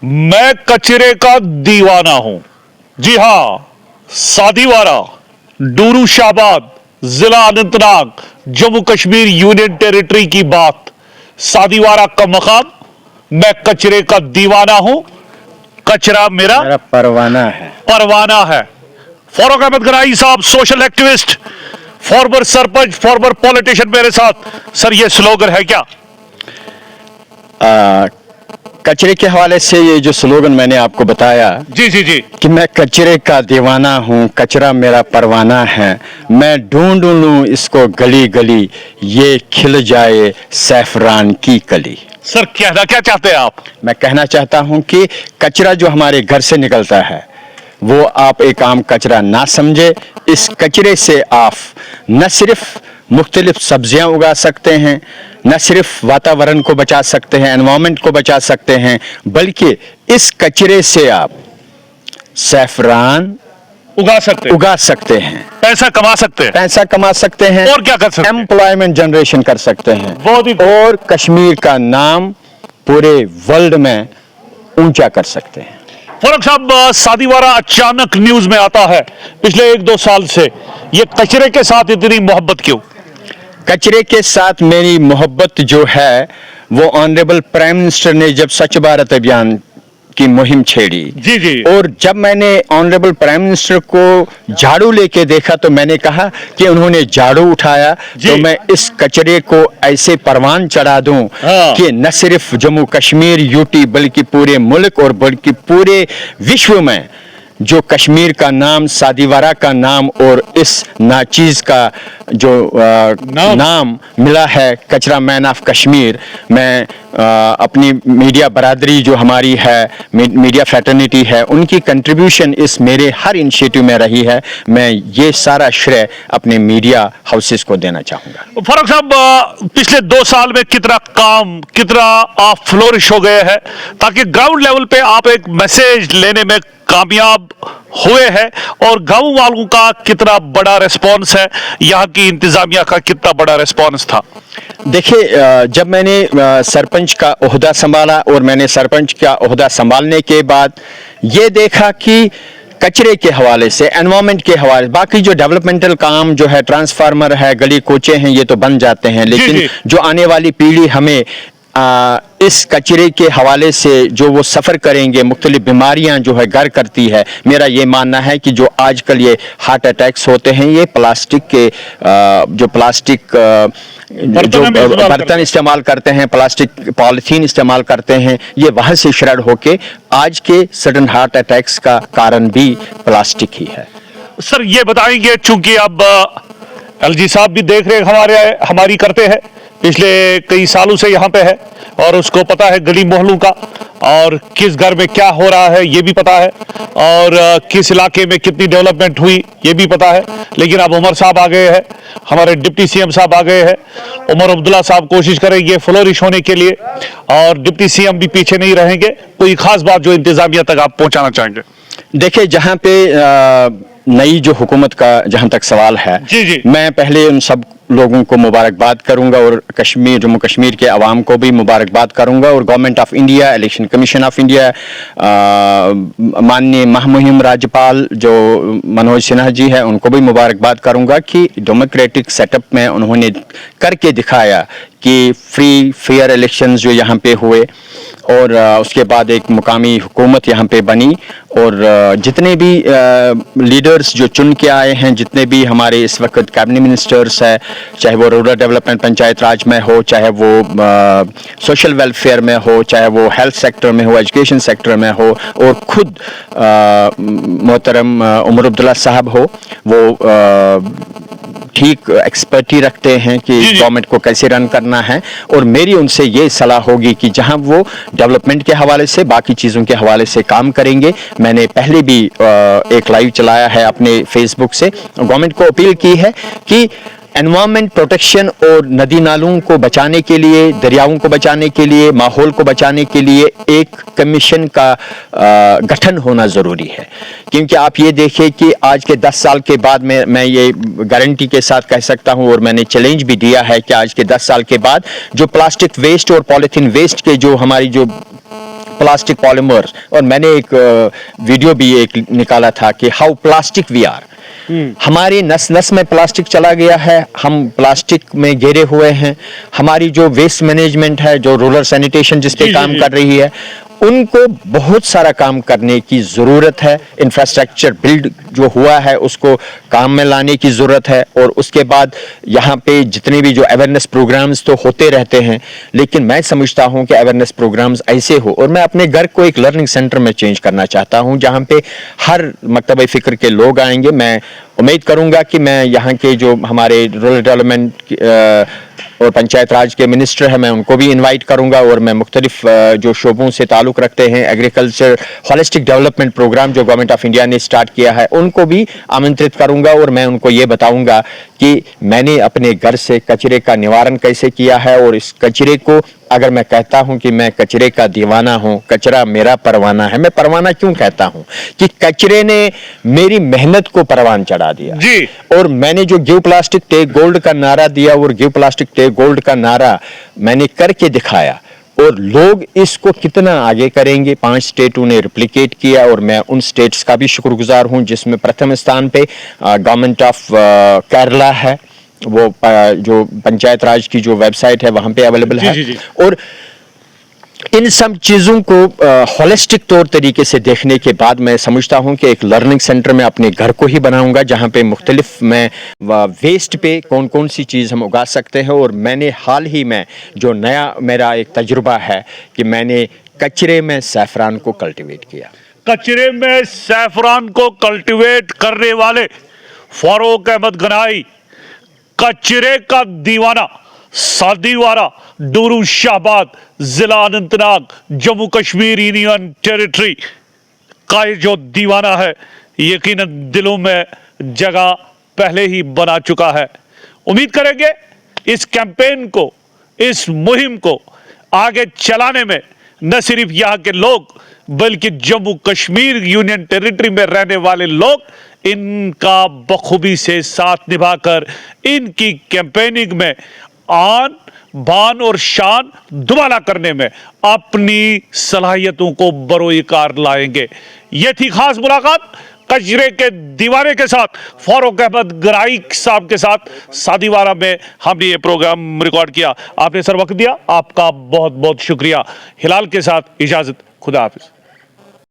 मैं कचरे का दीवाना हूं। जी हां, सादीवारा, डूरू शाहबाद, जिला अनंतनाग, जम्मू कश्मीर यूनियन टेरिटरी की बात। सादीवारा का मकाम, मैं कचरे का दीवाना हूं, कचरा मेरा परवाना है। फारूक अहमद गनाई साहब, social activist, farmer sarpanch, farmer politician मेरे साथ। सर, ये स्लोगन है क्या? कचरे के हवाले से ये जो स्लोगन मैंने आपको बताया जी जी जी, कि मैं कचरे का दीवाना हूँ, कचरा मेरा परवाना है, मैं ढूंढ लूं इसको गली गली, ये खिल जाए सैफरान की कली। सर कहना क्या चाहते हैं आप? मैं कहना चाहता हूँ कि कचरा जो हमारे घर से निकलता है वो आप एक आम कचरा ना समझे। इस कचरे से आप न सिर्फ मुख्तलिफ सब्जियां उगा सकते हैं, न सिर्फ वातावरण को बचा सकते हैं, एनवायरनमेंट को बचा सकते हैं, बल्कि इस कचरे से आप सैफरान उगा सकते हैं, पैसा कमा सकते हैं, और क्या कर सकते हैं? एम्प्लॉयमेंट जनरेशन कर सकते हैं, बहुत ही और कश्मीर का नाम पूरे वर्ल्ड में ऊंचा कर सकते हैं। फारूक साहब, सादीवारा अचानक न्यूज में आता है पिछले 1-2 साल से। ये कचरे के साथ इतनी मोहब्बत क्यों? कचरे के साथ मेरी मोहब्बत जो है वो ऑनरेबल प्राइम मिनिस्टर ने जब स्वच्छ भारत अभियान की मुहिम छेड़ी, जी जी, और जब मैंने ऑनरेबल प्राइम मिनिस्टर को झाड़ू लेके देखा तो मैंने कहा कि उन्होंने झाड़ू उठाया तो मैं इस कचरे को ऐसे परवान चढ़ा दूं कि न सिर्फ जम्मू कश्मीर यूटी बल्कि पूरे मुल्क और बल्कि पूरे विश्व में जो कश्मीर का नाम, सादीवारा का नाम और इस नाचीज का जो नाम मिला है, कचरा मैन ऑफ कश्मीर, मैं अपनी मीडिया बरादरी जो हमारी है, मीडिया फ्रेटर्निटी है, उनकी कंट्रीब्यूशन इस मेरे हर इनिशिएटिव में रही है। मैं ये सारा श्रेय अपने मीडिया हाउसेस को देना चाहूँगा। फारूक साहब, पिछले 2 साल में कितना काम, कितना आप फ्लोरिश हो गए हैं ताकि ग्राउंड लेवल पे आप एक मैसेज लेने में कामयाब हुए हैं, और गांव वालों का कितना बड़ा रिस्पांस है, यहाँ की इंतजामिया का कितना बड़ा रिस्पांस था? देखिए, जब मैंने सरपंच का ओहदा संभाला और मैंने सरपंच का ओहदा संभालने के बाद ये देखा कि कचरे के हवाले से, एनवायरनमेंट के हवाले, बाकी जो डेवलपमेंटल काम जो है, ट्रांसफार्मर है, गली कोचे हैं, ये तो बन जाते हैं, लेकिन जो आने वाली पीढ़ी हमें इस कचरे के हवाले से जो वो सफ़र करेंगे, मुख्तलिफ बीमारियां जो है घर करती है, मेरा ये मानना है कि जो आजकल ये हार्ट अटैक्स होते हैं, ये प्लास्टिक के जो प्लास्टिक जो बर्तन इस्तेमाल करते हैं, प्लास्टिक पॉलिथीन इस्तेमाल करते हैं, ये वहाँ से श्रेड होके आज के सडन हार्ट अटैक्स का कारण भी प्लास्टिक ही है। सर ये बताएंगे, चूंकि अब एलजी साहब भी देख रहे हमारी करते हैं, पिछले कई सालों से यहाँ पे है और उसको पता है गली मोहल्लों का, और किस घर में क्या हो रहा है ये भी पता है, और किस इलाके में कितनी डेवलपमेंट हुई ये भी पता है। लेकिन अब उमर साहब आ गए हैं, हमारे डिप्टी सीएम साहब आ गए हैं, उमर अब्दुल्ला साहब कोशिश करेंगे फ्लोरिश होने के लिए, और डिप्टी सीएम भी पीछे नहीं रहेंगे। कोई खास बात जो इंतजामिया तक आप पहुंचाना चाहेंगे? देखिए, जहाँ पे नई जो हुकूमत का जहाँ तक सवाल है, जी जी, मैं पहले उन सब लोगों को मुबारकबाद करूंगा और जम्मू कश्मीर के अवाम को भी मुबारकबाद करूंगा, और government of India, election commission of India, माननीय महामहिम राज्यपाल जो मनोज सिन्हा जी है, उनको भी मुबारकबाद करूंगा कि डेमोक्रेटिक सेटअप में उन्होंने करके दिखाया कि फ्री फेयर इलेक्शंस जो यहाँ पे हुए, और उसके बाद एक मुकामी हुकूमत यहाँ पे बनी, और जितने भी लीडर्स जो चुन के आए हैं, जितने भी हमारे इस वक्त कैबिनेट मिनिस्टर्स हैं, चाहे वो रूरल डेवलपमेंट पंचायत राज में हो, चाहे वो सोशल वेलफेयर में हो, चाहे वो हेल्थ सेक्टर में हो, एजुकेशन सेक्टर में हो, और खुद मोहतरम उमर अब्दुल्ला साहब हो, वो ठीक एक्सपर्टी रखते हैं कि गवर्नमेंट को कैसे रन करना है। और मेरी उनसे ये सलाह होगी कि जहां वो डेवलपमेंट के हवाले से, बाकी चीज़ों के हवाले से काम करेंगे। मैंने पहले भी एक लाइव चलाया है अपने फेसबुक से, गवर्नमेंट को अपील की है कि एनवायरनमेंट प्रोटेक्शन और नदी नालों को बचाने के लिए, दरियाओं को बचाने के लिए, माहौल को बचाने के लिए एक कमीशन का गठन होना ज़रूरी है। क्योंकि आप ये देखिए कि आज के 10 साल के बाद मैं ये गारंटी के साथ कह सकता हूँ, और मैंने चैलेंज भी दिया है कि आज के 10 साल के बाद जो प्लास्टिक वेस्ट और पॉलीथीन वेस्ट के जो हमारी जो plastic polymers, اور میں نے ایک ویڈیو بھی ایک نکالا تھا کہ how plastic we are. ہماری نس نس میں پلاسٹک چلا گیا ہے, ہم پلاسٹک میں گھیرے ہوئے ہیں. ہماری جو ویسٹ مینجمنٹ ہے, جو رورل سینیٹیشن جس پہ کام کر رہی ہے, ان کو بہت سارا کام کرنے کی ضرورت ہے. انفراسٹرکچر بلڈ جو ہوا ہے اس کو کام میں لانے کی ضرورت ہے, اور اس کے بعد یہاں پہ جتنے بھی جو اویئرنیس پروگرامز تو ہوتے رہتے ہیں, لیکن میں سمجھتا ہوں کہ اویئرنیس پروگرامز ایسے ہو, اور میں اپنے گھر کو ایک لرننگ سینٹر میں چینج کرنا چاہتا ہوں جہاں پہ ہر مکتبہ فکر کے لوگ آئیں گے. میں امید کروں گا کہ میں یہاں کے جو ہمارے رورل ڈیولپمنٹ اور پنچایت راج کے منسٹر ہیں, میں ان کو بھی انوائٹ کروں گا, اور میں مختلف جو شعبوں سے تعلق رکھتے ہیں, ایگریکلچر ہولسٹک ڈیولپمنٹ پروگرام جو گورنمنٹ آف انڈیا نے سٹارٹ کیا ہے, ان کو بھی آمنترت کروں گا, اور میں ان کو یہ بتاؤں گا کہ میں نے اپنے گھر سے کچرے کا نوارن کیسے کیا ہے. اور اس کچرے کو اگر میں کہتا ہوں کہ میں کچرے کا دیوانہ ہوں, کچرا میرا پروانہ ہے, میں پروانہ کیوں کہتا ہوں کہ کچرے نے میری محنت کو پروان چڑھا دیا جی. اور میں نے جو گیو پلاسٹک ٹیک گولڈ کا نعرہ دیا, اور گیو پلاسٹک ٹیک گولڈ کا نعرہ میں نے کر کے دکھایا, اور لوگ اس کو کتنا آگے کریں گے. 5 اسٹیٹوں نے ریپلیکیٹ کیا, اور میں ان اسٹیٹس کا بھی شکر گزار ہوں جس میں پرتھم استھان پہ گورنمنٹ آف کیرلا ہے. وہ جو پنچایت راج کی جو ویب سائٹ ہے وہاں پہ اویلیبل ہے. اور ان سب چیزوں کو ہولسٹک طور طریقے سے دیکھنے کے بعد میں سمجھتا ہوں کہ ایک لرننگ سینٹر میں اپنے گھر کو ہی بناؤں گا جہاں پہ مختلف میں ویسٹ پہ کون کون سی چیز ہم اگا سکتے ہیں. اور میں نے حال ہی میں جو نیا میرا ایک تجربہ ہے کہ میں نے کچرے میں سیفران کو کلٹیویٹ کیا. کچرے میں سیفران کو کلٹیویٹ کرنے والے فاروق احمد گنائی, کچرے کا دیوانہ, سادی وارہ, ڈورو شاہباد, ضلع اننت ناگ, جموں کشمیر یونین ٹیریٹری کا جو دیوانہ ہے, یقیناً دلوں میں جگہ پہلے ہی بنا چکا ہے. امید کریں گے اس کیمپین کو, اس مہم کو آگے چلانے میں نہ صرف یہاں کے لوگ بلکہ جموں کشمیر یونین ٹیریٹری میں رہنے والے لوگ ان کا بخوبی سے ساتھ نبھا کر ان کی کیمپیننگ میں آن بان اور شان دوبالا کرنے میں اپنی صلاحیتوں کو بروئے کار لائیں گے. یہ تھی خاص ملاقات کچرے کے دیوانے کے ساتھ, فاروق احمد گنائی صاحب کے ساتھ. سادیوارہ میں ہم نے یہ پروگرام ریکارڈ کیا, آپ نے سر وقت دیا, آپ کا بہت بہت شکریہ. ہلال کے ساتھ اجازت, خدا حافظ.